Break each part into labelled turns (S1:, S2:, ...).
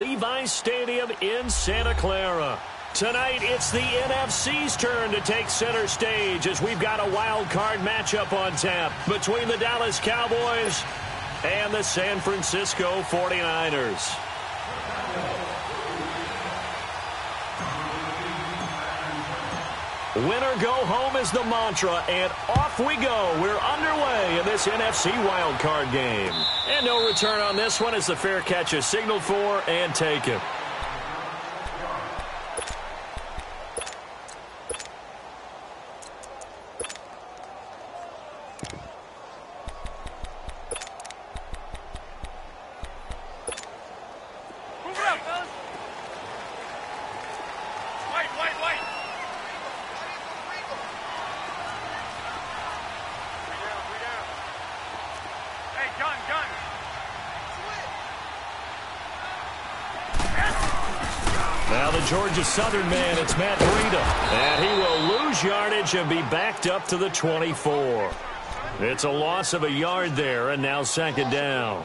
S1: Levi's Stadium in Santa Clara. Tonight, it's the NFC's turn to take center stage as we've got a wild card matchup on tap between the Dallas Cowboys and the San Francisco 49ers. Winner go home is the mantra, and off we go. We're underway in this NFC wildcard game. And no return on this one as the fair catch is signaled for and taken. Now the Georgia Southern man, it's Matt Breida. And he will lose yardage and be backed up to the 24. It's a loss of a yard there, and now second down.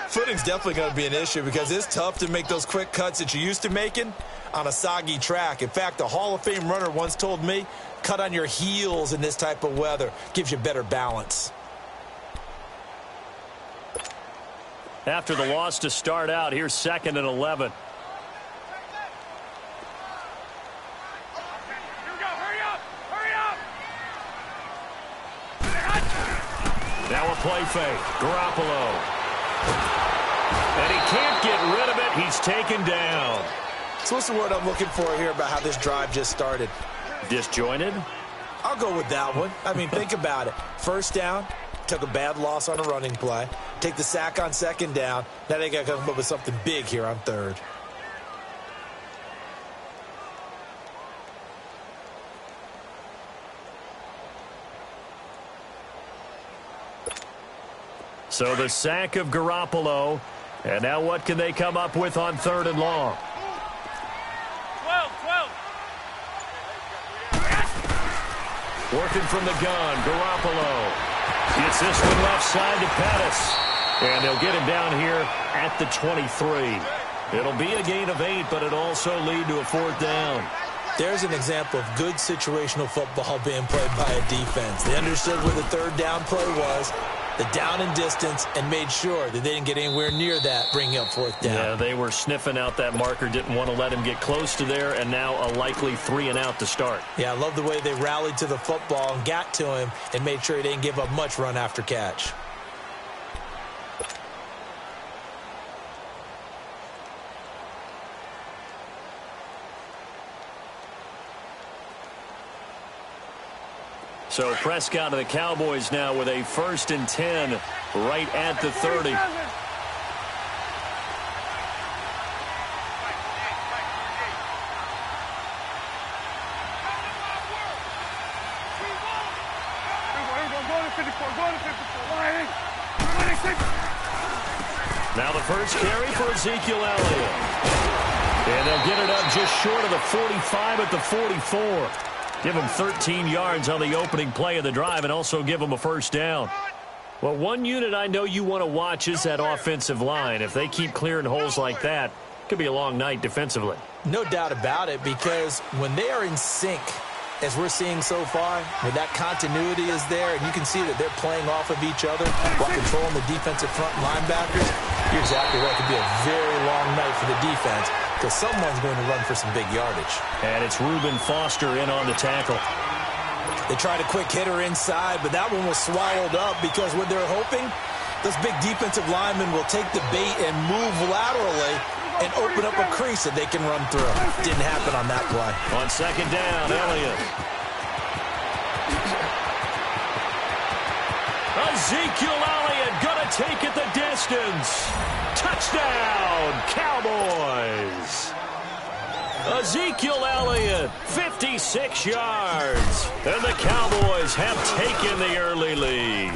S2: Footing's definitely going to be an issue because it's tough to make those quick cuts that you're used to making on a soggy track. In fact, a Hall of Fame runner once told me, cut on your heels in this type of weather. Gives you better balance.
S1: After the loss to start out, here's 2nd and 11. Now a play fake. Garoppolo. And he can't get rid of it. He's taken down.
S2: So what's the word I'm looking for here about how this drive just started?
S1: Disjointed?
S2: I'll go with that one. I mean, think about it. First down, took a bad loss on a running play. Take the sack on second down. Now they got to come up with something big here on third.
S1: So the sack of Garoppolo. And now what can they come up with on 3rd and long?
S3: 12.
S1: Working from the gun, Garoppolo. Gets this one left side to Pettis. And they'll get him down here at the 23. It'll be a gain of 8, but it'll also lead to a 4th down.
S2: There's an example of good situational football being played by a defense. They understood where the 3rd down play was, the down and distance, and made sure that they didn't get anywhere near that, bringing up 4th down.
S1: Yeah, they were sniffing out that marker, didn't want to let him get close to there, and now a likely 3 and out to start.
S2: Yeah, I love the way they rallied to the football and got to him and made sure he didn't give up much run after catch.
S1: So Prescott and the Cowboys now with a 1st and 10 right at the 30. Now the first carry for Ezekiel Elliott. And they'll get it up just short of the 45 at the 44. Give him 13 yards on the opening play of the drive and also give him a 1st down. Well, one unit I know you want to watch is that offensive line. If they keep clearing holes like that, it could be a long night defensively.
S2: No doubt about it, because when they are in sync, as we're seeing so far, where that continuity is there, and you can see that they're playing off of each other while controlling the defensive front linebackers, you're exactly right. It could be a very long night for the defense because someone's going to run for some big yardage.
S1: And it's Reuben Foster in on the tackle.
S2: They tried a quick hitter inside, but that one was swallowed up because what they're hoping, those big defensive linemen will take the bait and move laterally and open up a crease that they can run through. Didn't happen on that play.
S1: On 2nd down, Elliott. Ezekiel Elliott going to take it the distance. Touchdown, Cowboys. Ezekiel Elliott, 56 yards. And the Cowboys have taken the early lead.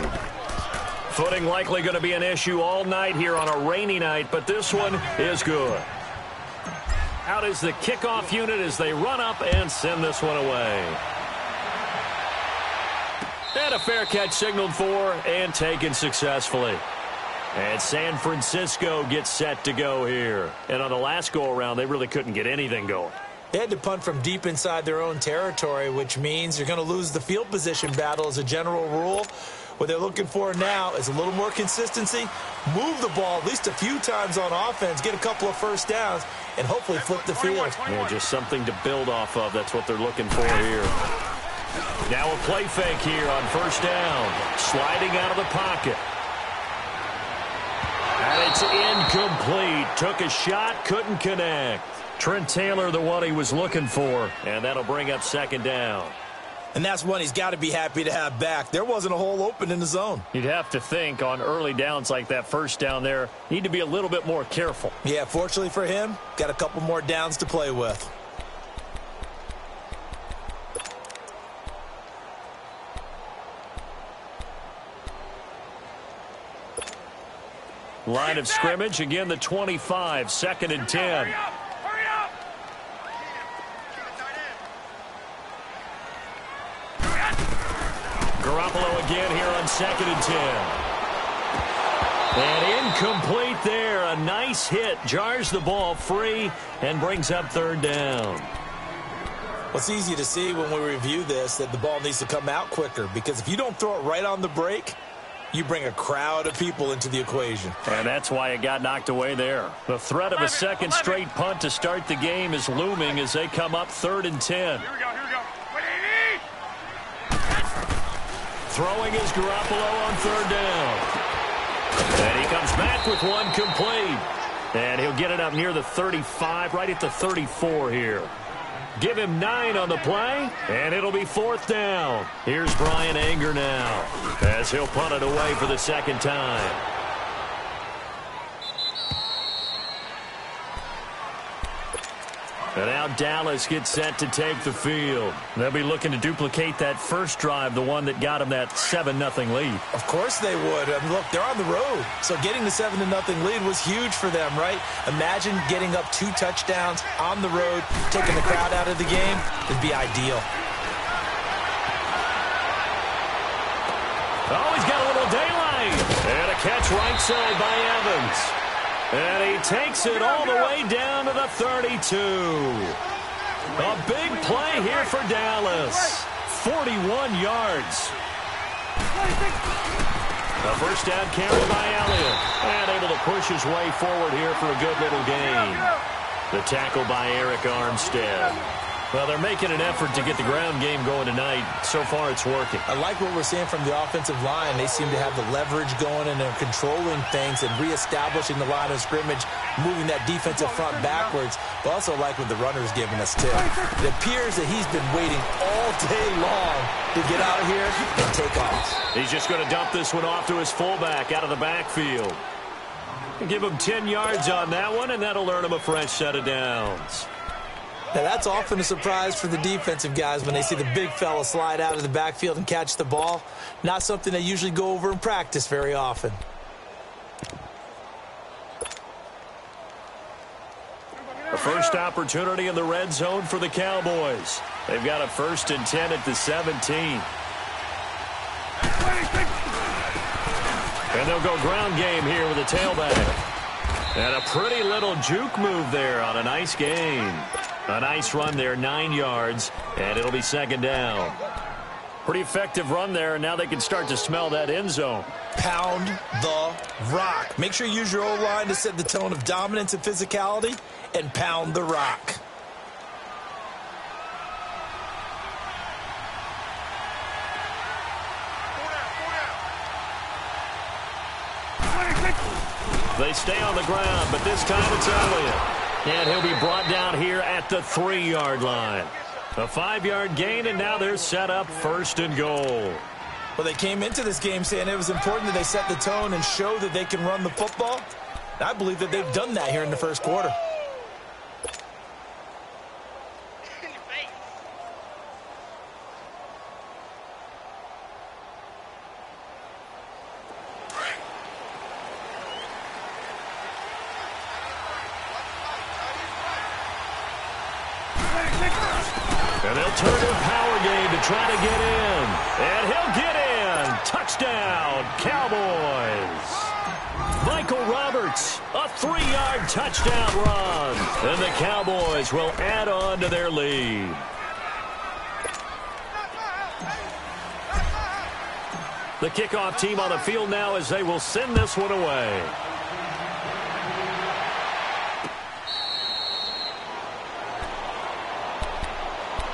S1: Footing likely going to be an issue all night here on a rainy night, but this one is good. Out is the kickoff unit as they run up and send this one away. And a fair catch signaled for and taken successfully. And San Francisco gets set to go here. And on the last go-around, they really couldn't get anything going.
S2: They had to punt from deep inside their own territory, which means you're going to lose the field position battle as a general rule. What they're looking for now is a little more consistency, move the ball at least a few times on offense, get a couple of first downs, and hopefully flip the field.
S1: Yeah, just something to build off of. That's what they're looking for here. Now a play fake here on first down. Sliding out of the pocket. And it's incomplete. Took a shot, couldn't connect. Trent Taylor, the one he was looking for. And that'll bring up second down.
S2: And that's one he's got to be happy to have back. There wasn't a hole open in the zone.
S1: You'd have to think on early downs like that first down there, need to be a little bit more careful.
S2: Yeah, fortunately for him, got a couple more downs to play with.
S1: Line of scrimmage, again the 25, second and 10.
S3: Hurry up!
S1: Garoppolo again here on second and 10. And incomplete there. A nice hit. Jars the ball free and brings up third down.
S2: Well, it's easy to see when we review this that the ball needs to come out quicker, because if you don't throw it right on the break, you bring a crowd of people into the equation.
S1: And that's why it got knocked away there. The threat of a second straight punt to start the game is looming as they come up third and 10.
S3: Here we go, here we go. Wait,
S1: Throwing is Garoppolo on third down. And he comes back with one complete. And he'll get it up near the 35, right at the 34 here. Give him 9 on the play, and it'll be fourth down. Here's Brian Anger now as he'll punt it away for the second time. And now Dallas gets set to take the field. They'll be looking to duplicate that first drive, the one that got them that 7-0 lead.
S2: Of course they would. I mean, look, they're on the road. So getting the 7-0 lead was huge for them, right? Imagine getting up 2 touchdowns on the road, taking the crowd out of the game. It'd be ideal.
S1: Oh, he's got a little daylight. And a catch right side by Evans. And he takes it all the way down to the 32. A big play here for Dallas. 41 yards. A first down carry by Elliott. And able to push his way forward here for a good little gain. The tackle by Eric Armstead. Well, they're making an effort to get the ground game going tonight. So far, it's working.
S2: I like what we're seeing from the offensive line. They seem to have the leverage going, and they're controlling things and reestablishing the line of scrimmage, moving that defensive front backwards. But also like what the runner's giving us, too. It appears that he's been waiting all day long to get out of here and take off.
S1: He's just going to dump this one off to his fullback out of the backfield. Give him 10 yards on that one, and that'll earn him a fresh set of downs.
S2: Now, that's often a surprise for the defensive guys when they see the big fella slide out of the backfield and catch the ball. Not something they usually go over in practice very often.
S1: A first opportunity in the red zone for the Cowboys. They've got a first and 10 at the 17. And they'll go ground game here with a tailback. And a pretty little juke move there on a nice gain. A nice run there, 9 yards, and it'll be second down. Pretty effective run there, and now they can start to smell that end zone.
S2: Pound the rock. Make sure you use your O-line to set the tone of dominance and physicality, and pound the rock.
S1: They stay on the ground, but this time it's Elliott. And he'll be brought down here at the 3-yard line. A 5-yard gain, and now they're set up first and goal.
S2: Well, they came into this game saying it was important that they set the tone and show that they can run the football. I believe that they've done that here in the first quarter.
S1: And they'll turn to a power game to try to get in. And he'll get in. Touchdown, Cowboys. Michael Roberts, a 3-yard touchdown run. And the Cowboys will add on to their lead. The kickoff team on the field now as they will send this one away.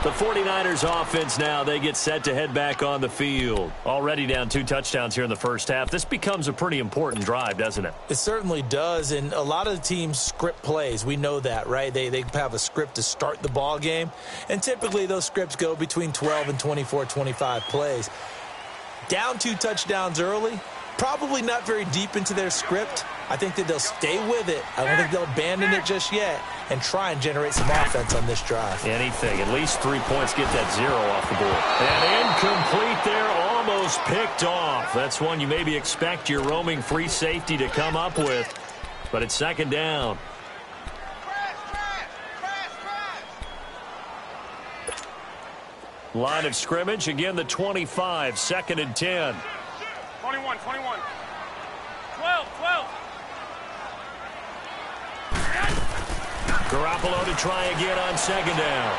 S1: The 49ers offense now, they get set to head back on the field. Already down 2 touchdowns here in the first half. This becomes a pretty important drive, doesn't it?
S2: It certainly does, and a lot of the teams script plays. We know that, right? They have a script to start the ball game, and typically those scripts go between 12 and 24, 25 plays. Down 2 touchdowns early, probably not very deep into their script. I think that they'll stay with it. I don't think they'll abandon it just yet and try and generate some offense on this drive.
S1: Anything. At least 3 points, get that 0 off the board. And incomplete there, almost picked off. That's one you maybe expect your roaming free safety to come up with. But it's second down. Line of scrimmage, again the 25, 2nd and 10.
S3: 21, 12.
S1: Garoppolo to try again on second down.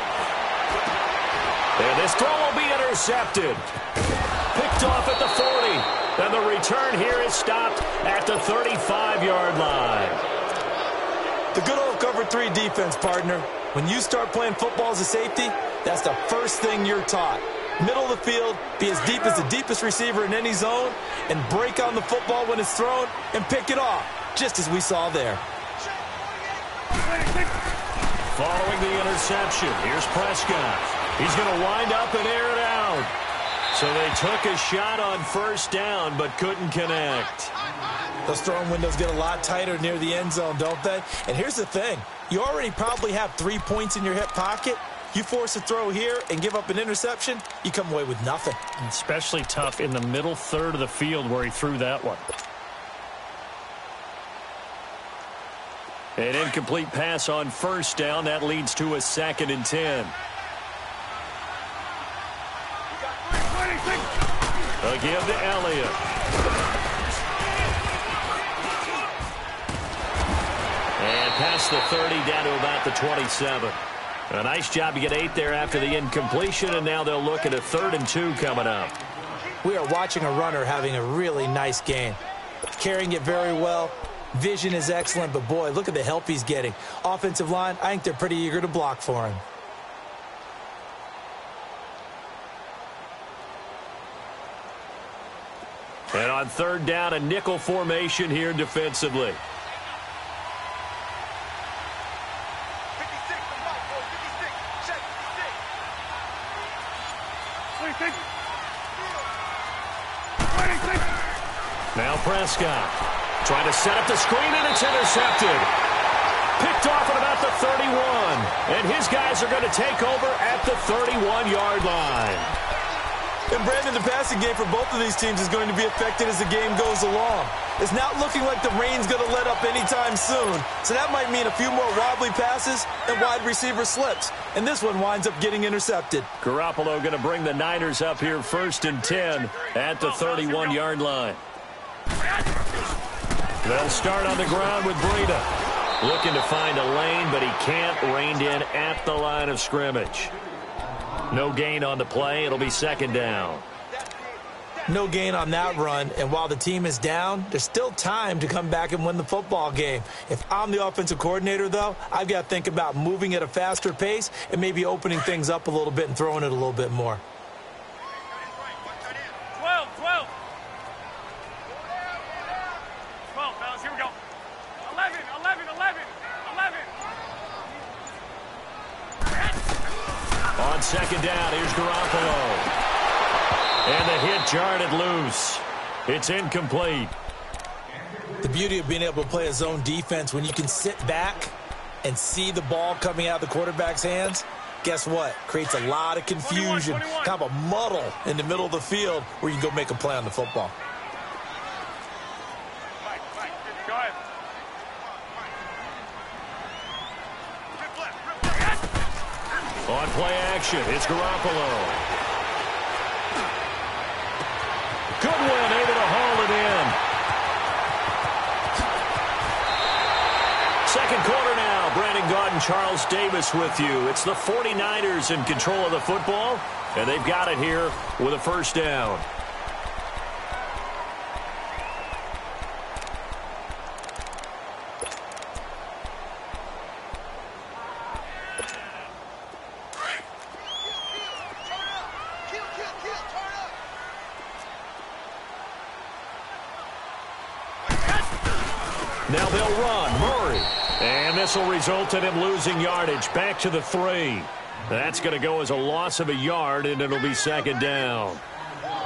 S1: And this throw will be intercepted. Picked off at the 40. And the return here is stopped at the 35-yard line.
S2: The good old cover 3 defense, partner. When you start playing football as a safety, that's the first thing you're taught. Middle of the field, be as deep as the deepest receiver in any zone, and break on the football when it's thrown and pick it off, just as we saw there.
S1: Following the interception, here's Prescott. He's going to wind up and air it out. So they took a shot on first down, but couldn't connect.
S2: Those throwing windows get a lot tighter near the end zone, don't they? And here's the thing. You already probably have 3 points in your hip pocket. You force a throw here and give up an interception, you come away with nothing.
S1: Especially tough in the middle third of the field where he threw that one. An incomplete pass on first down. That leads to a 2nd and 10. Again to Elliott. And past the 30 down to about the 27. A nice job to get 8 there after the incompletion, and now they'll look at a 3rd and 2 coming up.
S2: We are watching a runner having a really nice game. Carrying it very well. Vision is excellent, but boy, look at the help he's getting. Offensive line, I think they're pretty eager to block for him.
S1: And on 3rd down, a nickel formation here defensively. Now Prescott trying to set up the screen, and it's intercepted. Picked off at about the 31. And his guys are going to take over at the 31-yard line.
S2: And Brandon, the passing game for both of these teams is going to be affected as the game goes along. It's not looking like the rain's going to let up anytime soon. So that might mean a few more wobbly passes and wide receiver slips. And this one winds up getting intercepted.
S1: Garoppolo going to bring the Niners up here 1st and 10 at the 31-yard line. They'll start on the ground with Breida. Looking to find a lane, but he can't. Reined in at the line of scrimmage. No gain on the play. It'll be 2nd down.
S2: No gain on that run, and while the team is down, there's still time to come back and win the football game. If I'm the offensive coordinator, though, I've got to think about moving at a faster pace and maybe opening things up a little bit and throwing it a little bit more.
S3: 12, fellas, here we go. 11.
S1: On 2nd down, here's Garoppolo. And the hit jarred it loose. It's incomplete.
S2: The beauty of being able to play a zone defense when you can sit back and see the ball coming out of the quarterback's hands, guess what? Creates a lot of confusion,
S3: 21.
S2: kind of a muddle in the middle of the field where you go make a play on the football.
S3: Go ahead.
S1: On play action, it's Garoppolo. Goodwin able to haul it in. Gaunt and Charles Davis with you. It's the 49ers in control of the football, and they've got it here with a first down. Now they'll run. Murray. And this will result in him losing yardage. Back to the 3. That's going to go as a loss of a yard, and it'll be second down.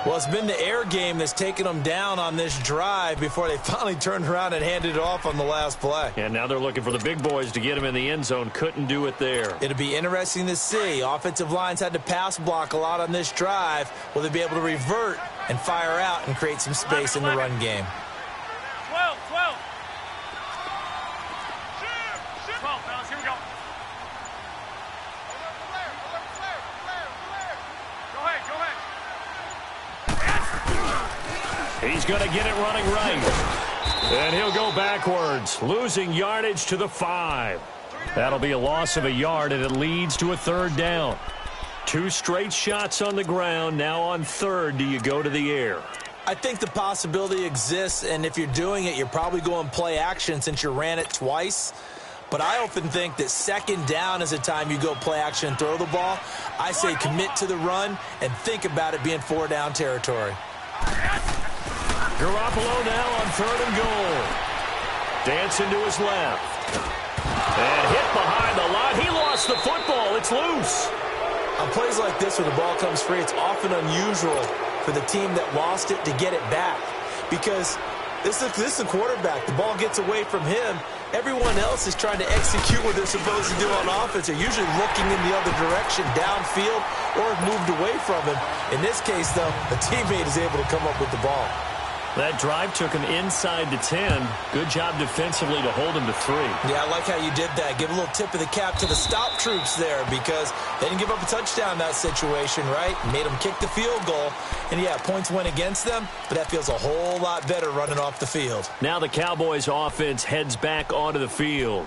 S2: Well, it's been the air game that's taken them down on this drive before they finally turned around and handed it off on the last play.
S1: And now they're looking for the big boys to get him in the end zone. Couldn't do it there.
S2: It'll be interesting to see. Offensive lines had to pass block a lot on this drive. Will they be able to revert and fire out and create some space in the run game?
S3: 12, 12. 12, fellas, here we go. Go ahead.
S1: He's going to get it running right. And he'll go backwards, losing yardage to the 5. That'll be a loss of a yard, and it leads to a third down. 2 straight shots on the ground. Now on third, do you go to the air?
S2: I think the possibility exists, and if you're doing it, you're probably going play action since you ran it twice. But I often think that second down is the time you go play action and throw the ball. I say commit to the run and think about it being 4-down territory.
S1: Garoppolo now on third and goal. Dancing to his left. And hit behind the line. He lost the football. It's loose.
S2: On plays like this where the ball comes free, it's often unusual for the team that lost it to get it back. Because this is the quarterback. The ball gets away from him. Everyone else is trying to execute what they're supposed to do on offense. They're usually looking in the other direction, downfield, or have moved away from him. In this case, though, a teammate is able to come up with the ball.
S1: That drive took him inside to 10. Good job defensively to hold him to 3.
S2: Yeah, I like how you did that. Give a little tip of the cap to the stop troops there because they didn't give up a touchdown in that situation, right? Made them kick the field goal. And, yeah, points went against them, but that feels a whole lot better running off the field.
S1: Now the Cowboys offense heads back onto the field.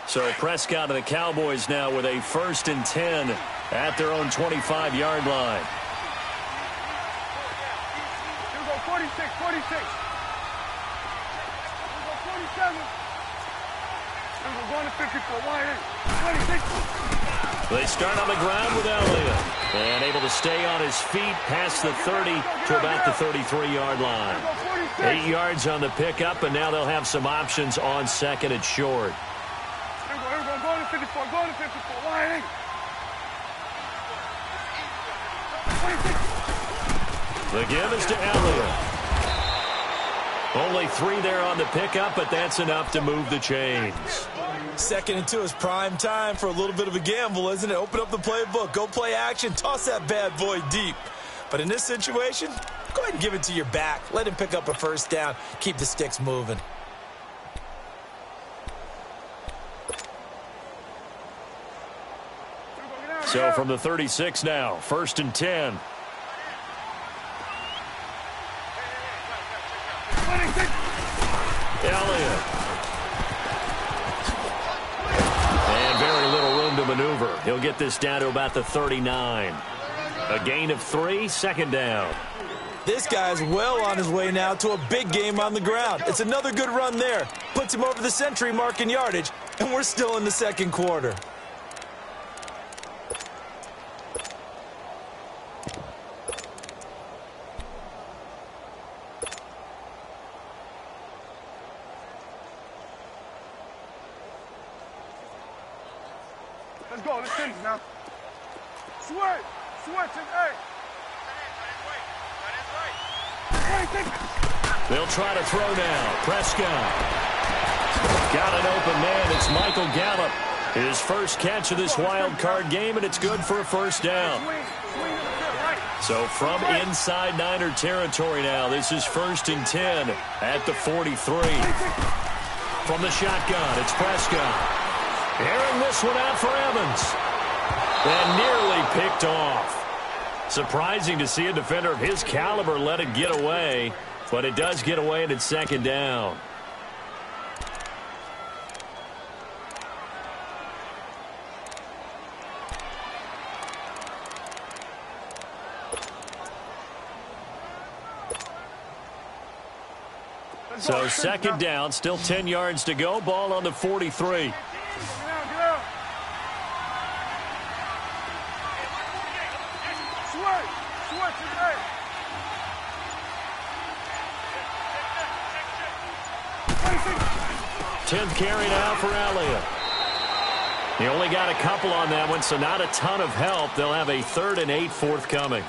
S1: So Prescott and the Cowboys now with a 1st and 10 at their own 25-yard line.
S3: Here we go, 46, 46. Here we go, 47. Here we go, going to 54, wide in. 26.
S1: They start on the ground with Elliott. And able to stay on his feet past the 30 to about the 33-yard line. 8 yards on the pickup, and now they'll have some options on second and short.
S3: Going to 54, going to 54, wide in. 26.
S1: The give is to Elliott. Only 3 there on the pickup, but that's enough to move the chains.
S2: 2nd and 2 is prime time for a little bit of a gamble, isn't it? Open up the playbook, go play action, toss that bad boy deep. But in this situation, go ahead and give it to your back. Let him pick up a first down. Keep the sticks moving.
S1: So from the 36 now, 1st and 10. Elliott. And very little room to maneuver. He'll get this down to about the 39. A gain of 3, 2nd down.
S2: This guy's well on his way now to a big game on the ground. It's another good run there. Puts him over the century mark in yardage, and we're still in the 2nd quarter.
S3: Let's go, let's finish now. Switch, and hey.
S1: They'll try to throw now. Prescott. Got an open man. It's Michael Gallup. His first catch of this wild card game, and it's good for a first down. So from inside Niner territory now, this is 1st and 10 at the 43. From the shotgun, it's Prescott. Airing this one out for Evans. And nearly picked off. Surprising to see a defender of his caliber let it get away, but it does get away and it's second down. So second down, still 10 yards to go. Ball on the 43. Tenth carry now for Elliott. He only got a couple on that one, so not a ton of help. They'll have a 3rd and 8 forthcoming.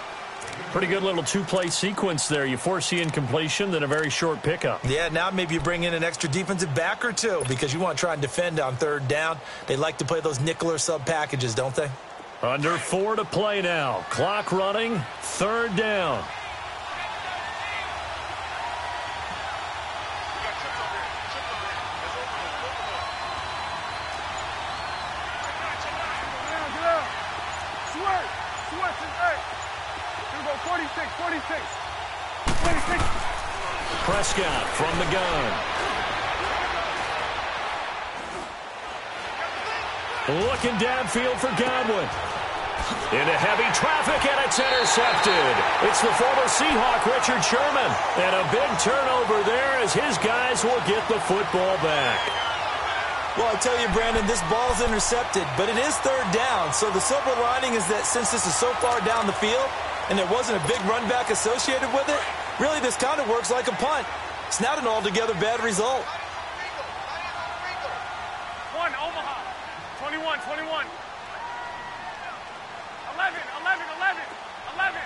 S1: Pretty good little two-play sequence there. You force the incompletion, then a very short pickup.
S2: Yeah, now maybe you bring in an extra defensive back or two because you want to try and defend on 3rd down. They like to play those nickel or sub packages, don't they?
S1: Under 4 to play now. Clock running, 3rd down. Prescott from the gun. Looking downfield for Godwin. Into heavy traffic, and it's intercepted. It's the former Seahawk, Richard Sherman. And a big turnover there as his guys will get the football back.
S2: Well, I tell you, Brandon, this ball's intercepted, but it is 3rd down. So the silver lining is that since this is so far down the field and there wasn't a big run back associated with it, really this kind of works like a punt. It's not an altogether bad result.
S3: 1, Omaha. 21, 21. 11, 11, 11, 11.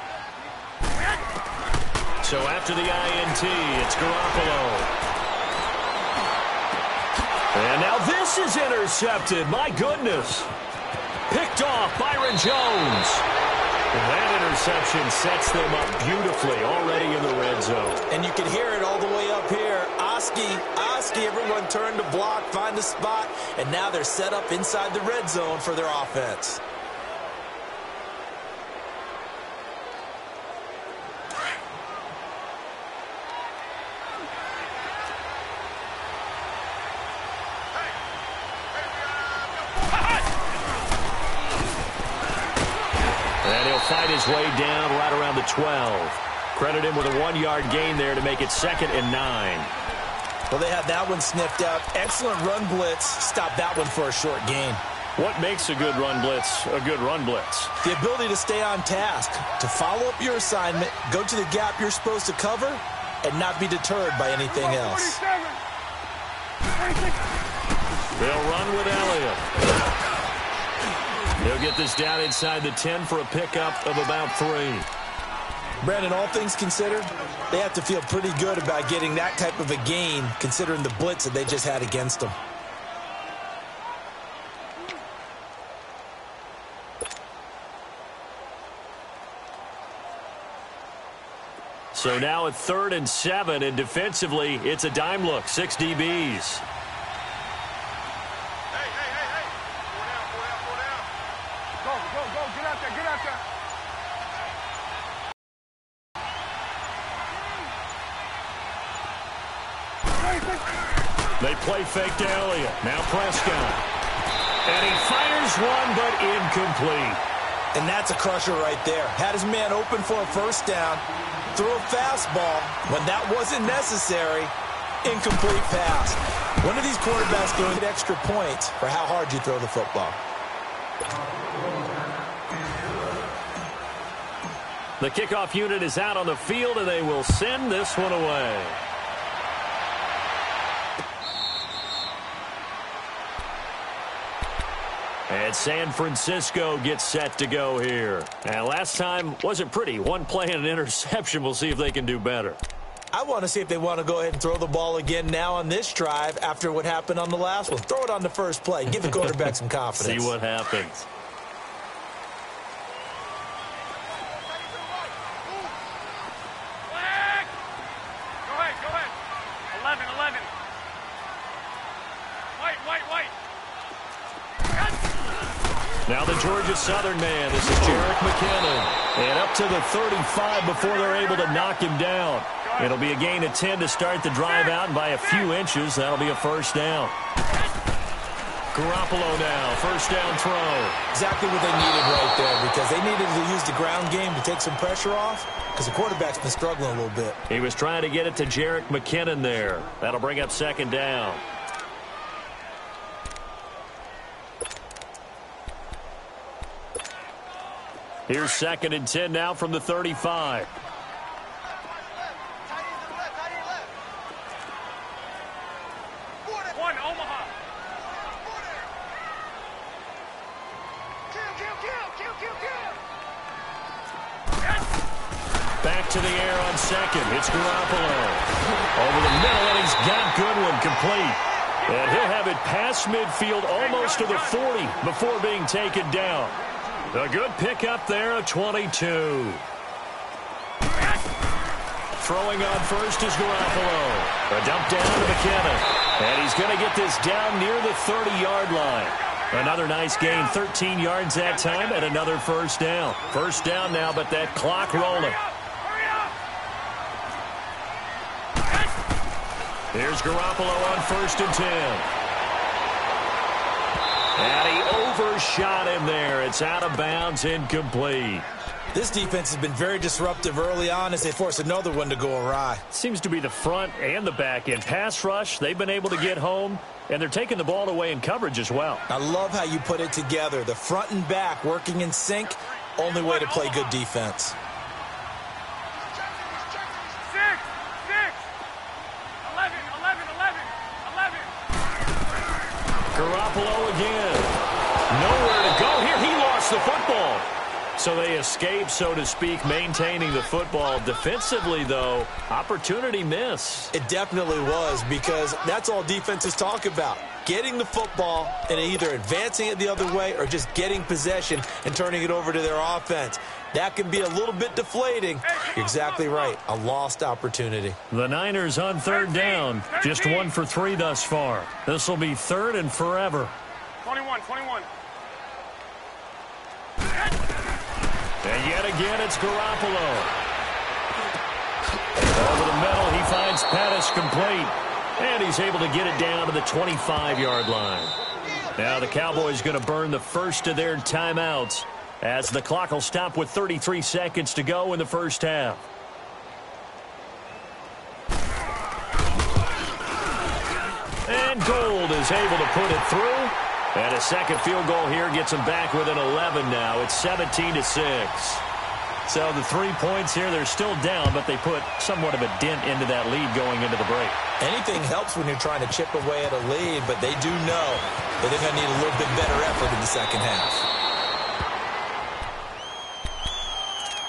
S1: So after the INT, it's Garoppolo. And now this is intercepted. My goodness. Picked off Byron Jones. And that interception sets them up beautifully already in the red zone.
S2: And you can hear it all the way up here. Oski, everyone turned to block, find a spot, and now they're set up inside the red zone for their offense.
S1: And he'll fight his way down right around the 12. Credit him with a 1-yard gain there to make it 2nd and 9.
S2: Well, they had that one sniffed out. Excellent run blitz. Stop that one for a short gain.
S1: What makes a good run blitz a good run blitz?
S2: The ability to stay on task, to follow up your assignment, go to the gap you're supposed to cover, and not be deterred by anything else.
S1: They'll run with Elliott. He'll get this down inside the 10 for a pickup of about 3.
S2: Brandon, all things considered, they have to feel pretty good about getting that type of a gain considering the blitz that they just had against them.
S1: So now at 3rd and 7, and defensively, it's a dime look, 6 DBs. They play fake to Elliott. Now Prescott. And he fires one, but incomplete.
S2: And that's a crusher right there. Had his man open for a 1st down. Threw a fastball when that wasn't necessary. Incomplete pass. One of these quarterbacks going to get extra points for how hard you throw the football.
S1: The kickoff unit is out on the field, and they will send this one away. And San Francisco gets set to go here. And last time wasn't pretty. One play and an interception. We'll see if they can do better.
S2: I want to see if they want to go ahead and throw the ball again now on this drive after what happened on the last one. Throw it on the first play. Give the quarterback some confidence.
S1: See what happens.
S3: Go ahead. 11, 11. White.
S1: Now the Georgia Southern man. This is Jerick McKinnon. And up to the 35 before they're able to knock him down. It'll be a gain of 10 to start the drive out, and by a few inches, that'll be a first down. Garoppolo now, first down throw.
S2: Exactly what they needed right there, because they needed to use the ground game to take some pressure off, because the quarterback's been struggling a little bit.
S1: He was trying to get it to Jerick McKinnon there. That'll bring up second down. Here's second and 10 now from the 35. Back to the air on second. It's Garoppolo. Over the middle, and he's got Goodwin complete. And he'll have it past midfield almost to the 40 before being taken down. A good pickup there of 22. Throwing on first is Garoppolo. A dump down to McKinnon. And he's going to get this down near the 30-yard line. Another nice gain, 13 yards that time, and another first down. First down now, but that clock rolling. Here's Garoppolo on first and 10. And he overshot him there. It's out of bounds, incomplete.
S2: This defense has been very disruptive early on as they force another one to go awry.
S1: Seems to be the front and the back end. Pass rush, they've been able to get home, and they're taking the ball away in coverage as well.
S2: I love how you put it together. The front and back working in sync, only way to play good defense.
S3: 11.
S1: Garoppolo again. Nowhere to go here. He lost the football. So they escape, so to speak, maintaining the football. Defensively, though, opportunity miss.
S2: It definitely was, because that's all defenses talk about. Getting the football and either advancing it the other way or just getting possession and turning it over to their offense. That can be a little bit deflating. You're exactly right. A lost opportunity.
S1: The Niners on third down. Just 1 for 3 thus far. This will be third and forever.
S3: 21.
S1: And yet again, it's Garoppolo. Over the middle, he finds Pettis complete. And he's able to get it down to the 25-yard line. Now the Cowboys going to burn the first of their timeouts as the clock will stop with 33 seconds to go in the first half. And Gold is able to put it through. And a second field goal here gets them back within 11 now. It's 17-6. So the 3 points here, they're still down, but they put somewhat of a dent into that lead going into the break.
S2: Anything helps when you're trying to chip away at a lead, but they do know that they're going to need a little bit better effort in the second half.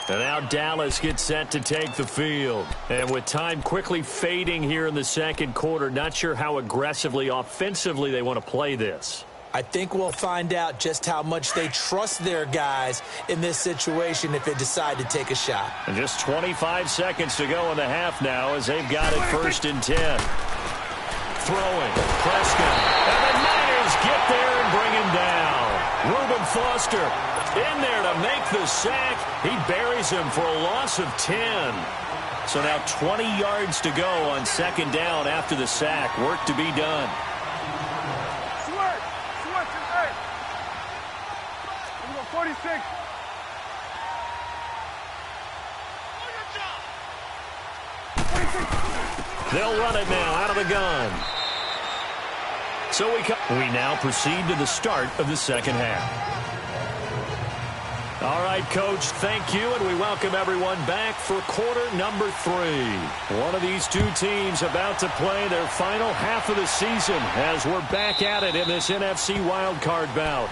S1: And now Dallas gets set to take the field. And with time quickly fading here in the second quarter, not sure how aggressively, offensively they want to play this.
S2: I think we'll find out just how much they trust their guys in this situation if they decide to take a shot.
S1: And just 25 seconds to go in the half now as they've got it first and 10. Throwing. Prescott. And the Niners get there and bring him down. Reuben Foster in there to make the sack. He buries him for a loss of 10. So now 20 yards to go on second down after the sack. Work to be done.
S3: Switch, 46.
S1: They'll run it now out of the gun. So we now proceed to the start of the second half. All right, Coach, thank you, and we welcome everyone back for quarter number 3. One of these two teams about to play their final half of the season as we're back at it in this NFC Wildcard bout.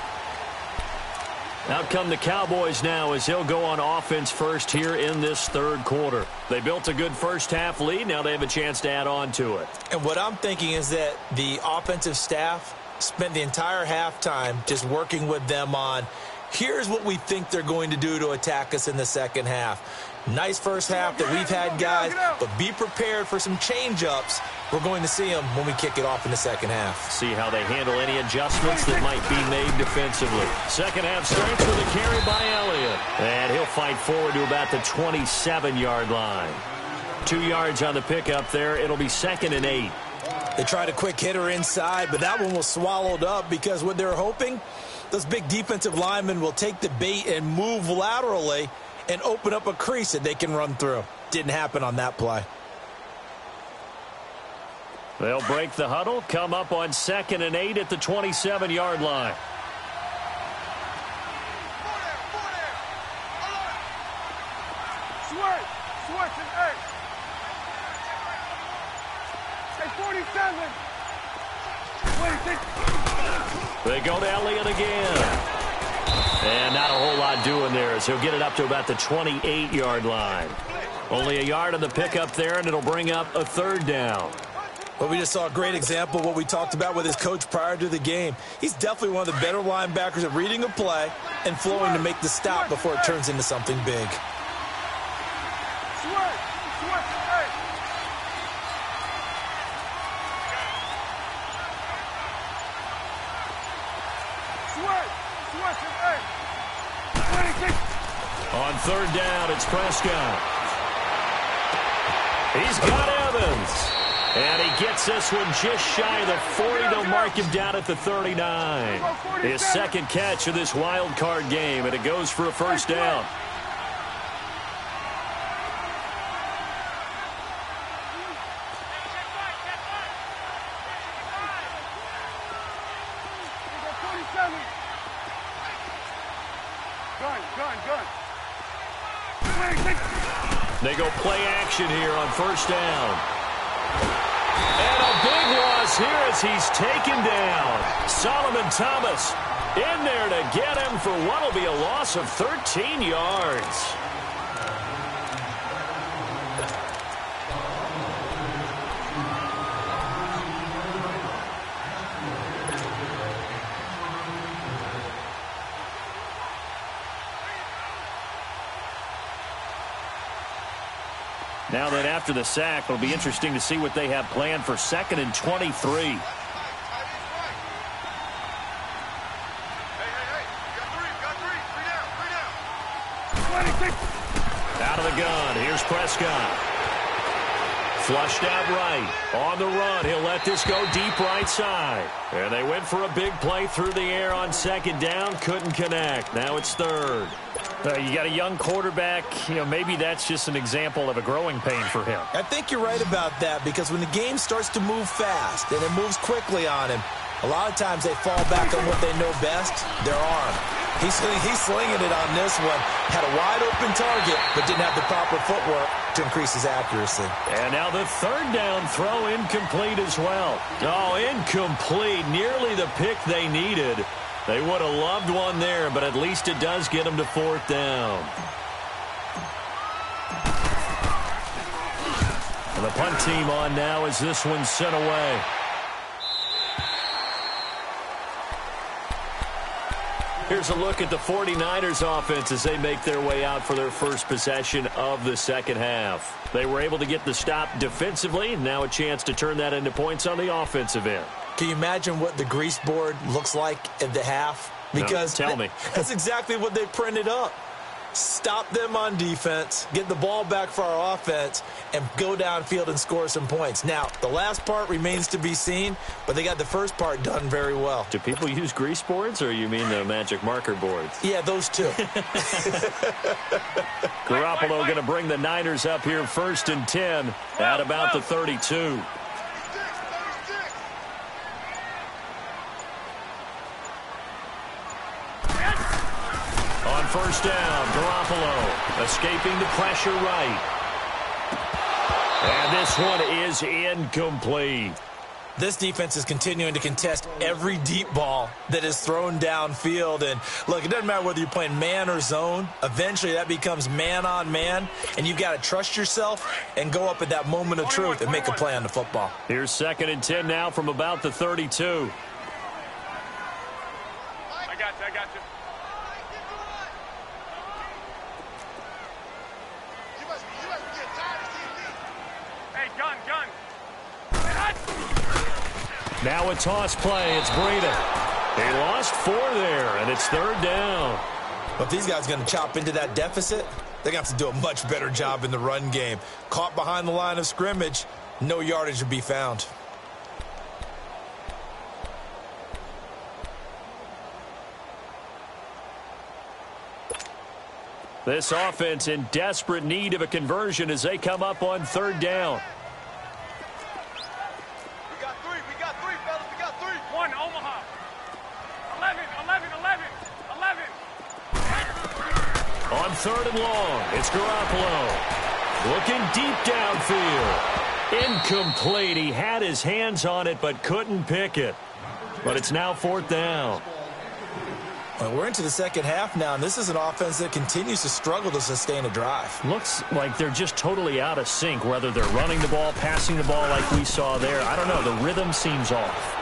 S1: Out come the Cowboys now as they'll go on offense first here in this third quarter. They built a good first half lead. Now they have a chance to add on to it.
S2: And what I'm thinking is that the offensive staff spent the entire halftime just working with them on, here's what we think they're going to do to attack us in the second half. Nice first half that we've had, guys, but be prepared for some change-ups. We're going to see them when we kick it off in the second half.
S1: See how they handle any adjustments that might be made defensively. Second half starts with a carry by Elliott. And he'll fight forward to about the 27-yard line. 2 yards on the pickup there. It'll be 2nd and 8.
S2: They tried a quick hitter inside, but that one was swallowed up because what they're hoping, those big defensive linemen will take the bait and move laterally and open up a crease that they can run through. Didn't happen on that play.
S1: They'll break the huddle, come up on 2nd and 8 at the 27-yard line.
S3: Switch and 8. Hey, 47. 26.
S1: They go to Elliott again. And not a whole lot doing there as he'll get it up to about the 28-yard line. Only a yard on the pickup there, and it'll bring up a 3rd down.
S2: Well, we just saw a great example of what we talked about with his coach prior to the game. He's definitely one of the better linebackers at reading a play and flowing to make the stop before it turns into something big.
S1: On 3rd down, it's Prescott. He's got Evans. And he gets this one just shy of the 40. They'll mark him down at the 39. His 2nd catch of this wild card game, and it goes for a 1st down. They go play action here on 1st down. And a big loss here as he's taken down. Solomon Thomas in there to get him for what will be a loss of 13 yards. Now that after the sack, it'll be interesting to see what they have planned for 2nd and 23. Out of the gun, here's Prescott. Flushed out right. On the run, he'll let this go deep right side. And they went for a big play through the air on 2nd down. Couldn't connect. Now it's 3rd. You got a young quarterback. Maybe that's just an example of a growing pain for him.
S2: I think you're right about that because when the game starts to move fast and it moves quickly on him, a lot of times they fall back on what they know best, their arm. He's slinging it on this one. Had a wide-open target, but didn't have the proper footwork to increase his accuracy.
S1: And now the 3rd down throw incomplete as well. Oh, incomplete. Nearly the pick they needed. They would have loved one there, but at least it does get them to 4th down. And the punt team on now as this one's sent away. Here's a look at the 49ers offense as they make their way out for their first possession of the second half. They were able to get the stop defensively, and now a chance to turn that into points on the offensive end.
S2: Can you imagine what the grease board looks like at the half? Because
S1: no, tell me.
S2: That's exactly what they printed up. Stop them on defense, get the ball back for our offense, and go downfield and score some points. Now, the last part remains to be seen, but they got the first part done very well.
S1: Do people use grease boards, or you mean the magic marker boards?
S2: Yeah, those two.
S1: Garoppolo going to bring the Niners up here 1st and 10 at about the 32. On 1st down, Garoppolo escaping the pressure right. And this one is incomplete.
S2: This defense is continuing to contest every deep ball that is thrown downfield. And, look, it doesn't matter whether you're playing man or zone. Eventually that becomes man on man, and you've got to trust yourself and go up at that moment of truth and make a play on the football.
S1: Here's 2nd and 10 now from about the 32.
S3: I got you. gun.
S1: Now a toss play. It's Breida. He lost 4 there, and it's 3rd down.
S2: But if these guys are going to chop into that deficit, they're going to have to do a much better job in the run game. Caught behind the line of scrimmage, no yardage to be found.
S1: This offense in desperate need of a conversion as they come up on 3rd down.
S3: We got three, fellas. We got 3. 1, Omaha. 11.
S1: On 3rd and long, it's Garoppolo. Looking deep downfield. Incomplete. He had his hands on it but couldn't pick it. But it's now 4th down.
S2: Well, we're into the second half now, and this is an offense that continues to struggle to sustain a drive.
S1: Looks like they're just totally out of sync, whether they're running the ball, passing the ball like we saw there. I don't know. The rhythm seems off.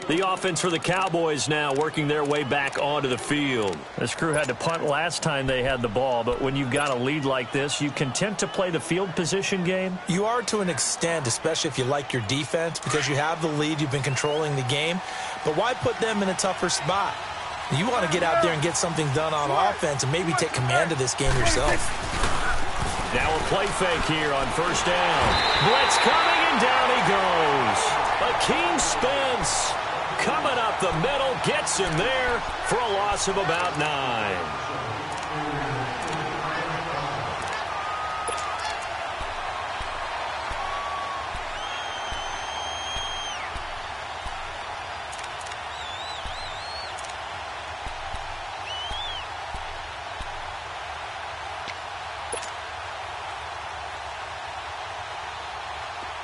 S1: The offense for the Cowboys now working their way back onto the field. This crew had to punt last time they had the ball, but when you've got a lead like this, you content to play the field position game?
S2: You are to an extent, especially if you like your defense, because you have the lead, you've been controlling the game. But why put them in a tougher spot? You want to get out there and get something done on offense and maybe take command of this game yourself.
S1: Now a play fake here on 1st down. Blitz coming, and down he goes. Akeem Spence coming up the middle, gets him there for a loss of about 9.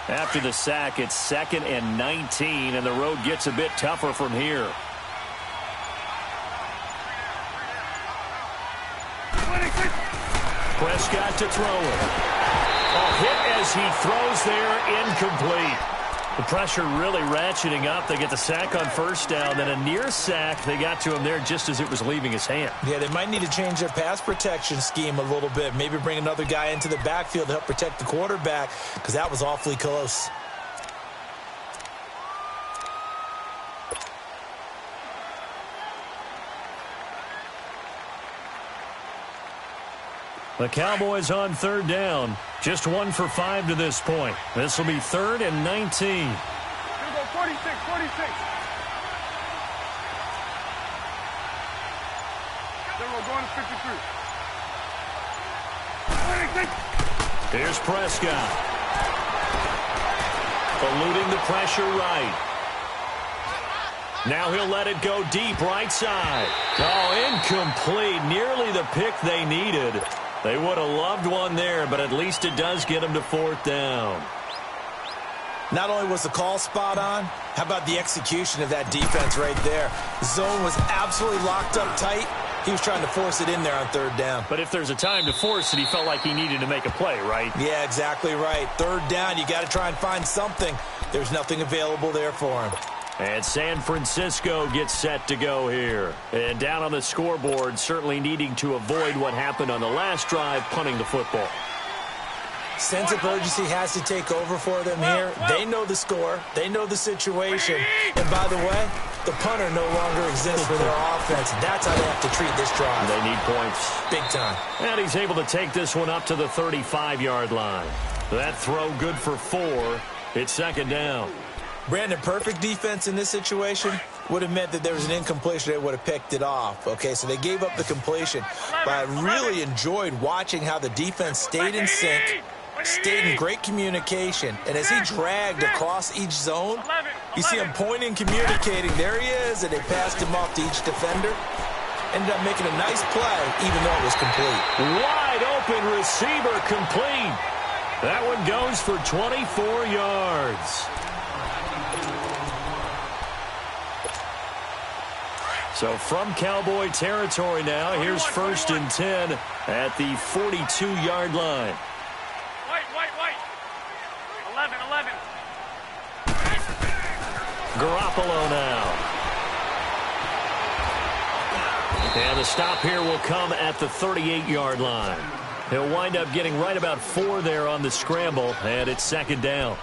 S1: After the sack, it's 2nd and 19, and the road gets a bit tougher from here. Prescott to throw it. A hit as he throws there, incomplete. The pressure really ratcheting up. They get the sack on 1st down, then a near sack. They got to him there just as it was leaving his hand.
S2: Yeah, they might need to change their pass protection scheme a little bit. Maybe bring another guy into the backfield to help protect the quarterback, because that was awfully close.
S1: The Cowboys on 3rd down. Just 1 for 5 to this point. This will be 3rd and 19.
S3: Here we go, 46. Then we're going to 53. 46.
S1: Here's Prescott. Eluding the pressure right. Now he'll let it go deep right side. Oh, incomplete. Nearly the pick they needed. They would have loved one there, but at least it does get them to 4th down.
S2: Not only was the call spot on, how about the execution of that defense right there? The zone was absolutely locked up tight. He was trying to force it in there on 3rd down.
S1: But if there's a time to force it, he felt like he needed to make a play, right?
S2: Yeah, exactly right. 3rd down, you got to try and find something. There's nothing available there for him.
S1: And San Francisco gets set to go here. And down on the scoreboard, certainly needing to avoid what happened on the last drive, punting the football.
S2: Sense of urgency has to take over for them here. They know the score. They know the situation. And by the way, the punter no longer exists for their offense. That's how they have to treat this drive.
S1: They need points.
S2: Big time.
S1: And he's able to take this one up to the 35-yard line. That throw good for 4. It's 2nd down.
S2: Brandon, perfect defense in this situation would have meant that there was an incompletion. They would have picked it off. Okay, so they gave up the completion. But I really enjoyed watching how the defense stayed in sync, stayed in great communication. And as he dragged across each zone, you see him pointing, communicating. There he is, and they passed him off to each defender. Ended up making a nice play, even though it was complete.
S1: Wide open receiver complete. That one goes for 24 yards. So from Cowboy territory now, here's 1st and 10 at the 42-yard line.
S3: White. 11.
S1: Garoppolo now. And the stop here will come at the 38-yard line. He'll wind up getting right about 4 there on the scramble, and it's second down.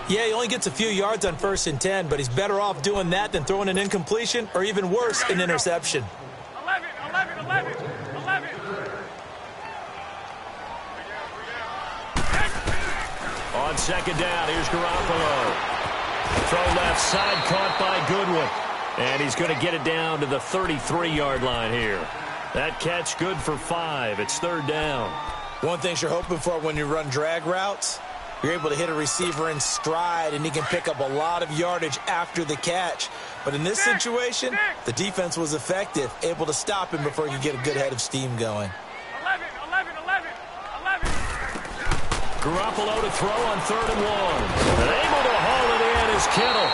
S2: Yeah, he only gets a few yards on 1st and 10, but he's better off doing that than throwing an incompletion or even worse, an interception.
S3: 11.
S1: On second down, here's Garoppolo. Throw left side, caught by Goodwin. And he's going to get it down to the 33-yard line here. That catch good for 5. It's third down.
S2: One thing you're hoping for when you run drag routes, you're able to hit a receiver in stride, and he can pick up a lot of yardage after the catch. But in this situation, the defense was effective, able to stop him before he could get a good head of steam going.
S3: 11.
S1: Garoppolo to throw on 3rd and 1. And able to haul it in is Kittle.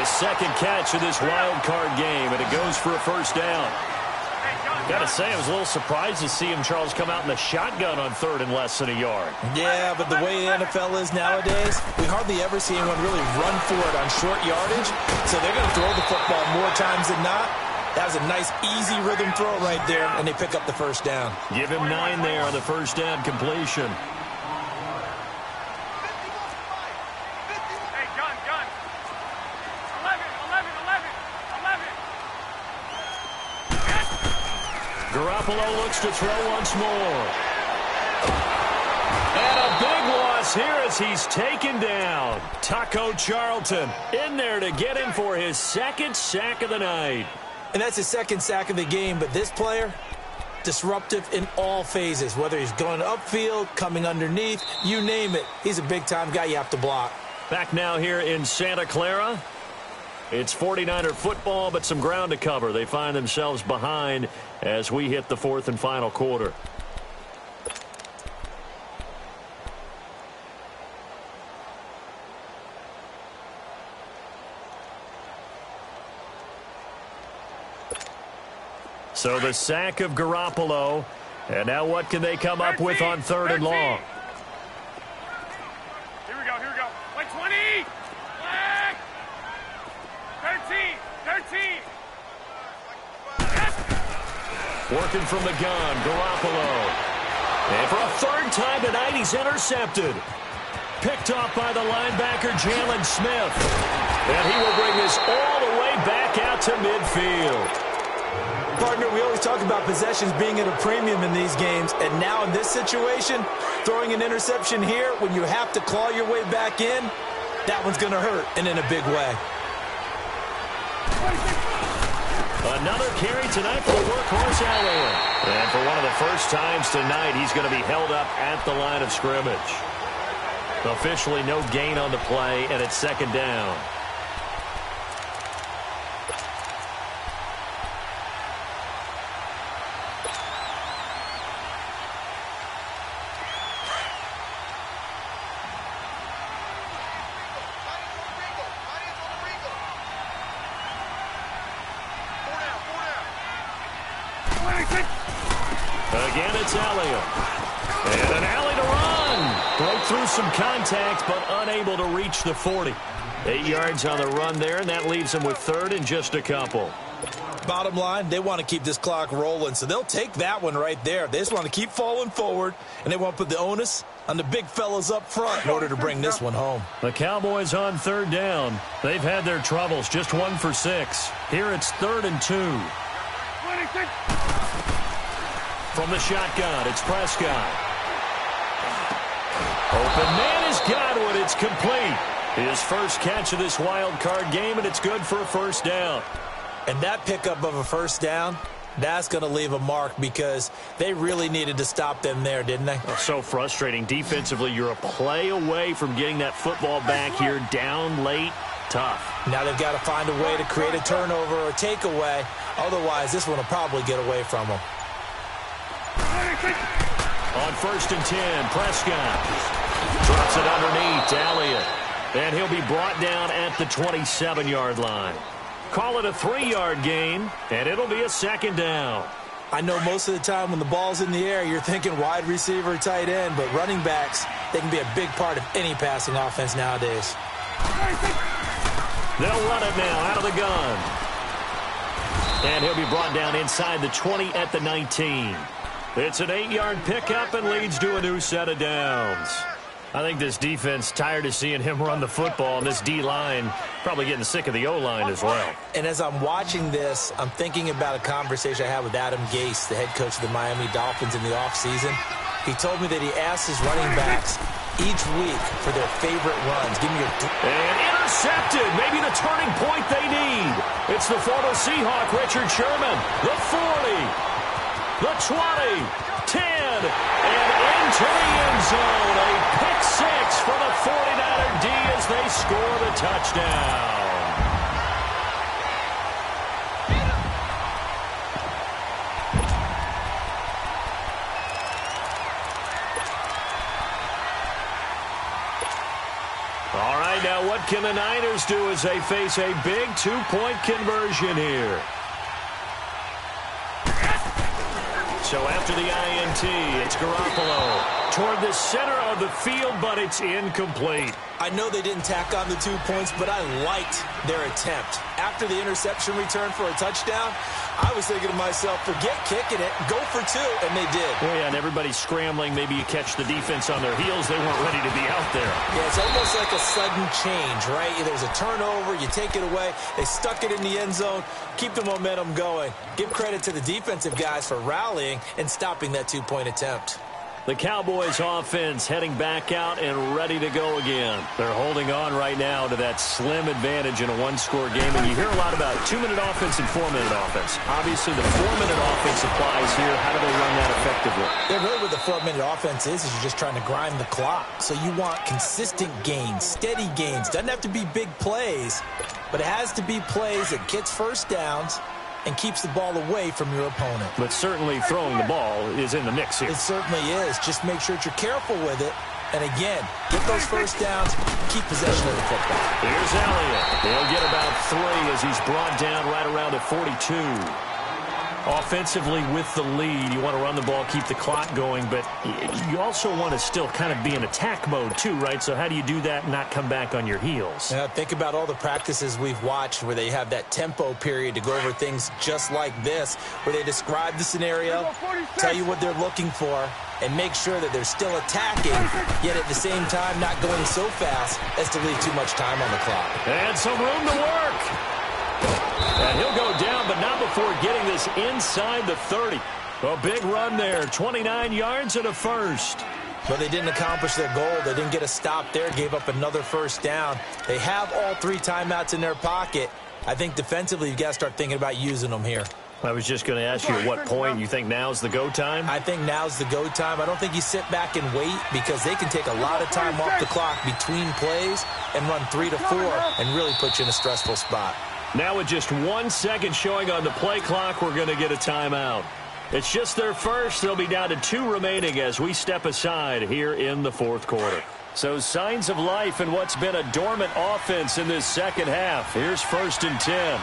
S1: His second catch of this wild card game, and it goes for a first down. Got to say, I was a little surprised to see him, Charles, come out in the shotgun on 3rd and less than a yard.
S2: Yeah, but the way the NFL is nowadays, we hardly ever see anyone really run for it on short yardage, so they're going to throw the football more times than not. That was a nice, easy rhythm throw right there, and they pick up the first down.
S1: Give him 9 there on the first down completion. Garoppolo looks to throw once more. And a big loss here as he's taken down. Taco Charlton in there to get him for his second sack of the night.
S2: And that's his second sack of the game, but this player, disruptive in all phases, whether he's going upfield, coming underneath, you name it. He's a big-time guy you have to block.
S1: Back now here in Santa Clara. It's 49er football, but some ground to cover. They find themselves behind as we hit the 4th and final quarter. So the sack of Garoppolo. And now what can they come up with on 3rd and long?
S3: Here we go. Like 20. 13.
S1: Working from the gun, Garoppolo. And for a 3rd time tonight, he's intercepted. Picked off by the linebacker, Jalen Smith. And he will bring this all the way back out to midfield.
S2: Partner, we always talk about possessions being at a premium in these games, and now in this situation, throwing an interception here when you have to claw your way back in, that one's going to hurt, and in a big way.
S1: Another carry tonight for the workhorse Elliott. And for one of the first times tonight, he's going to be held up at the line of scrimmage. Officially no gain on the play, and it's second down. Again, it's Elliott. And an alley to run. Broke through some contact, but unable to reach the 40. 8 yards on the run there, and that leaves him with 3rd and just a couple.
S2: Bottom line, they want to keep this clock rolling, so they'll take that one right there. They just want to keep falling forward, and they want to put the onus on the big fellas up front in order to bring this one home.
S1: The Cowboys on 3rd down. They've had their troubles, just 1 for 6. Here it's 3rd and 2.
S3: 26.
S1: From the shotgun, it's Prescott. Open man is Godwin. It's complete. His first catch of this wild card game, and it's good for a first down.
S2: And that pickup of a first down, that's going to leave a mark because they really needed to stop them there, didn't they?
S1: Oh, so frustrating. Defensively, you're a play away from getting that football back here down late. Tough.
S2: Now they've got to find a way to create a turnover or takeaway. Otherwise, this one will probably get away from them.
S1: On 1st and 10, Prescott drops it underneath to Elliott. And he'll be brought down at the 27-yard line. Call it a 3-yard gain, and it'll be a second down.
S2: I know most of the time when the ball's in the air, you're thinking wide receiver, tight end, but running backs, they can be a big part of any passing offense nowadays.
S1: They'll run it now out of the gun. And he'll be brought down inside the 20 at the 19. It's an 8-yard pickup and leads to a new set of downs. I think this defense tired of seeing him run the football, and this D-line probably getting sick of the O-line as well.
S2: And as I'm watching this, I'm thinking about a conversation I had with Adam Gase, the head coach of the Miami Dolphins in the offseason. He told me that he asked his running backs each week for their favorite runs. Give me your...
S1: And intercepted. Maybe the turning point they need. It's the former Seahawk, Richard Sherman. The 40. The 20. 10. And into the end zone. A pick six for the 49er D as they score the touchdown. All right, now what can the Niners do as they face a big two-point conversion here? So after the INT, it's Garoppolo toward the center of the field, but it's incomplete.
S2: I know they didn't tack on the 2 points, but I liked their attempt. After the interception return for a touchdown, I was thinking to myself, forget kicking it, go for 2, and they did.
S1: Well, yeah, and everybody's scrambling. Maybe you catch the defense on their heels. They weren't ready to be out there.
S2: Yeah, it's almost like a sudden change, right? There's a turnover, you take it away. They stuck it in the end zone. Keep the momentum going. Give credit to the defensive guys for rallying and stopping that 2-point attempt.
S1: The Cowboys offense heading back out and ready to go again. They're holding on right now to that slim advantage in a one-score game. And you hear a lot about 2-minute offense and 4-minute offense. Obviously, the 4-minute offense applies here. How do they run that effectively?
S2: Yeah, really what the 4-minute offense is you're just trying to grind the clock. So you want consistent gains, steady gains. Doesn't have to be big plays, but it has to be plays that gets first downs and keeps the ball away from your opponent.
S1: But certainly throwing the ball is in the mix here.
S2: It certainly is. Just make sure that you're careful with it. And again, get those first downs, keep possession of the football.
S1: Here's Elliott. He'll get about 3 as he's brought down right around the 42. Offensively with the lead, you want to run the ball, keep the clock going, but you also want to still kind of be in attack mode too, right? So how do you do that and not come back on your heels?
S2: Yeah, think about all the practices we've watched where they have that tempo period to go over things just like this, where they describe the scenario, tell you what they're looking for, and make sure that they're still attacking, yet at the same time not going so fast as to leave too much time on the clock.
S1: And some room to work. And he'll go down, but not before getting this inside the 30. A big run there, 29 yards and a first.
S2: But they didn't accomplish their goal. They didn't get a stop there, gave up another first down. They have all 3 timeouts in their pocket. I think defensively you've got to start thinking about using them here.
S1: I was just going to ask you at what point you think now's the go time?
S2: I think now's the go time. I don't think you sit back and wait because they can take a lot of time off the clock between plays and run 3 to 4 and really put you in a stressful spot.
S1: Now with just 1 second showing on the play clock, we're going to get a timeout. It's just their first. They'll be down to 2 remaining as we step aside here in the fourth quarter. So signs of life in what's been a dormant offense in this second half. Here's 1st and 10.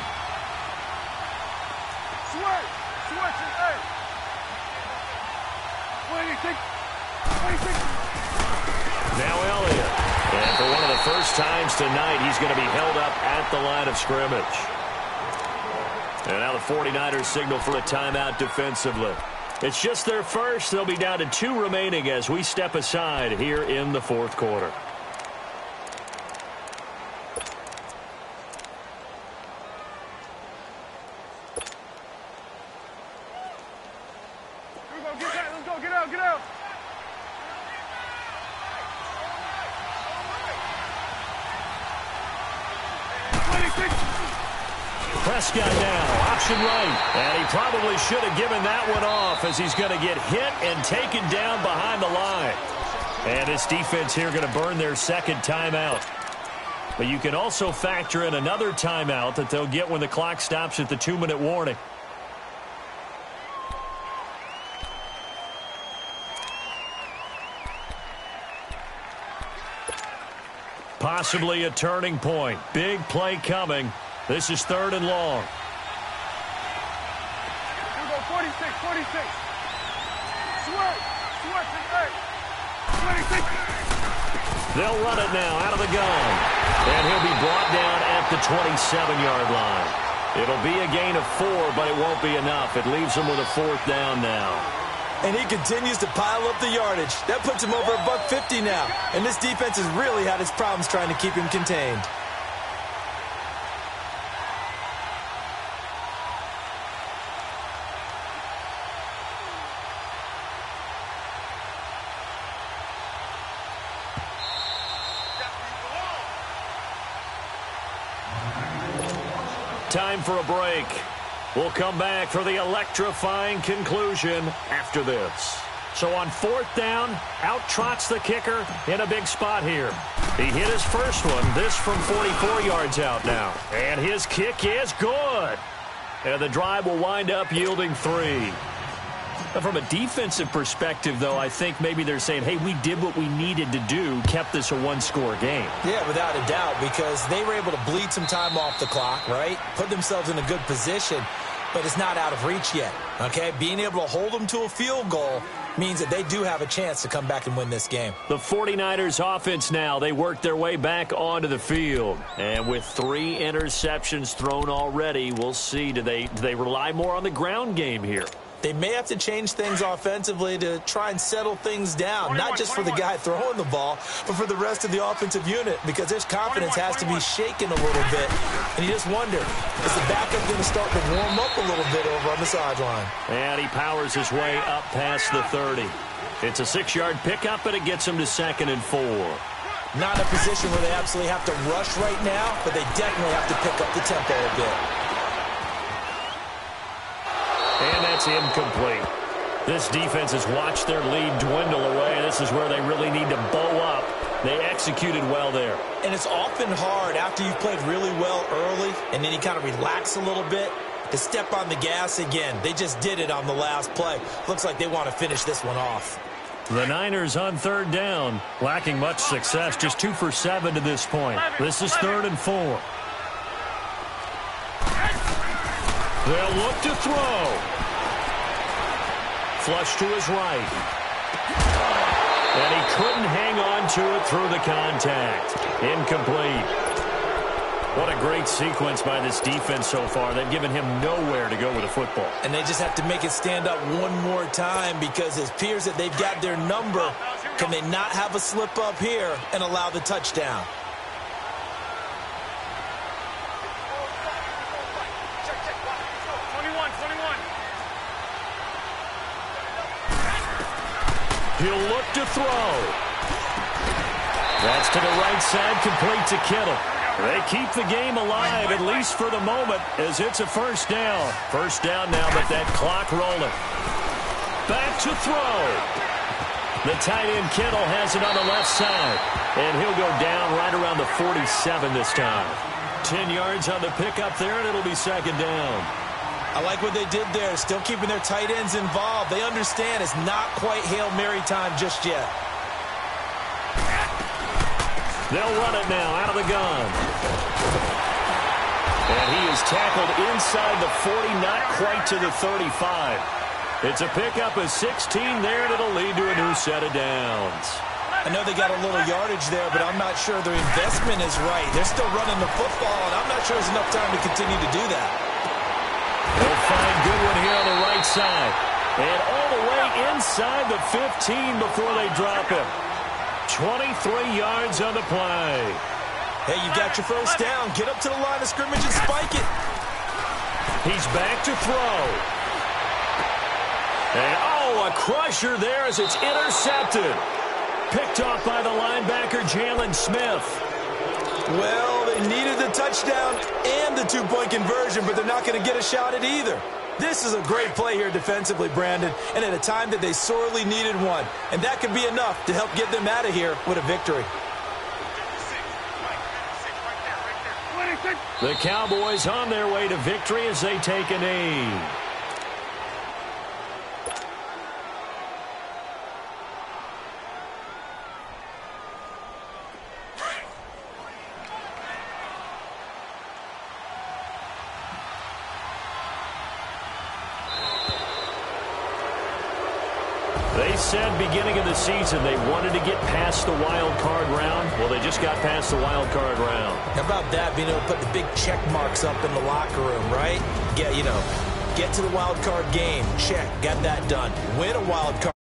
S1: Now Elliott. And for one of the first times tonight, he's going to be held up at the line of scrimmage. And now the 49ers signal for a timeout defensively. It's just their first. They'll be down to 2 remaining as we step aside here in the fourth quarter. Prescott now, option right, and he probably should have given that one off as he's going to get hit and taken down behind the line. And this defense here going to burn their second timeout. But you can also factor in another timeout that they'll get when the clock stops at the 2-minute warning. Possibly a turning point. Big play coming. This is 3rd and long.
S3: Here we go, 46. Switch, 26.
S1: They'll run it now out of the gun. And he'll be brought down at the 27-yard line. It'll be a gain of 4, but it won't be enough. It leaves him with a 4th down now.
S2: And he continues to pile up the yardage. That puts him over $150 now. And this defense has really had its problems trying to keep him contained.
S1: Time for a break. We'll come back for the electrifying conclusion after this. So on 4th down, out trots the kicker in a big spot here. He hit his first one, this from 44 yards out now. And his kick is good. And the drive will wind up yielding 3. From a defensive perspective, though, I think maybe they're saying, hey, we did what we needed to do, kept this a one-score game.
S2: Yeah, without a doubt, because they were able to bleed some time off the clock, right? Put themselves in a good position, but it's not out of reach yet, okay? Being able to hold them to a field goal means that they do have a chance to come back and win this game.
S1: The 49ers offense now, they work their way back onto the field. And with 3 interceptions thrown already, we'll see, do they rely more on the ground game here?
S2: They may have to change things offensively to try and settle things down, not just for the guy throwing the ball, but for the rest of the offensive unit, because his confidence has to be shaken a little bit. And you just wonder, is the backup going to start to warm up a little bit over on the sideline?
S1: And he powers his way up past the 30. It's a 6-yard pickup, and it gets him to 2nd and 4.
S2: Not in a position where they absolutely have to rush right now, but they definitely have to pick up the tempo a bit.
S1: And that's incomplete. This defense has watched their lead dwindle away. This is where they really need to bow up. They executed well there.
S2: And it's often hard after you've played really well early and then you kind of relax a little bit to step on the gas again. They just did it on the last play. Looks like they want to finish this one off.
S1: The Niners on 3rd down, lacking much success, just 2 for 7 to this point. This is 3rd and 4. They'll look to throw. Flush to his right. And he couldn't hang on to it through the contact. Incomplete. What a great sequence by this defense so far. They've given him nowhere to go with the football.
S2: And they just have to make it stand up one more time because it appears that they've got their number. Can they not have a slip up here and allow the touchdown?
S1: He'll look to throw. That's to the right side, complete to Kittle. They keep the game alive, at least for the moment, as it's a 1st down. 1st down now, but that clock rolling. Back to throw. The tight end Kittle has it on the left side. And he'll go down right around the 47 this time. 10 yards on the pickup there, and it'll be 2nd down.
S2: I like what they did there, still keeping their tight ends involved. They understand it's not quite Hail Mary time just yet.
S1: They'll run it now out of the gun. And he is tackled inside the 40, not quite to the 35. It's a pickup of 16 there, and it'll lead to a new set of downs.
S2: I know they got a little yardage there, but I'm not sure their investment is right. They're still running the football, and I'm not sure there's enough time to continue to do that.
S1: They'll find Goodwin here on the right side. And all the way inside the 15 before they drop him. 23 yards on the play.
S2: Hey, you got your 1st down. Get up to the line of scrimmage and spike it.
S1: He's back to throw. And, a crusher there as it's intercepted. Picked off by the linebacker, Jalen Smith.
S2: Well, they needed the touchdown and the 2-point conversion, but they're not going to get a shot at either. This is a great play here defensively, Brandon, and at a time that they sorely needed one. And that could be enough to help get them out of here with a victory.
S1: The Cowboys on their way to victory as they take a knee. They said beginning of the season they wanted to get past the wild card round. Well, they just got past the wild card round.
S2: How about that, being able to put the big check marks up in the locker room, right? Get to the wild card game. Check. Got that done. Win a wild card.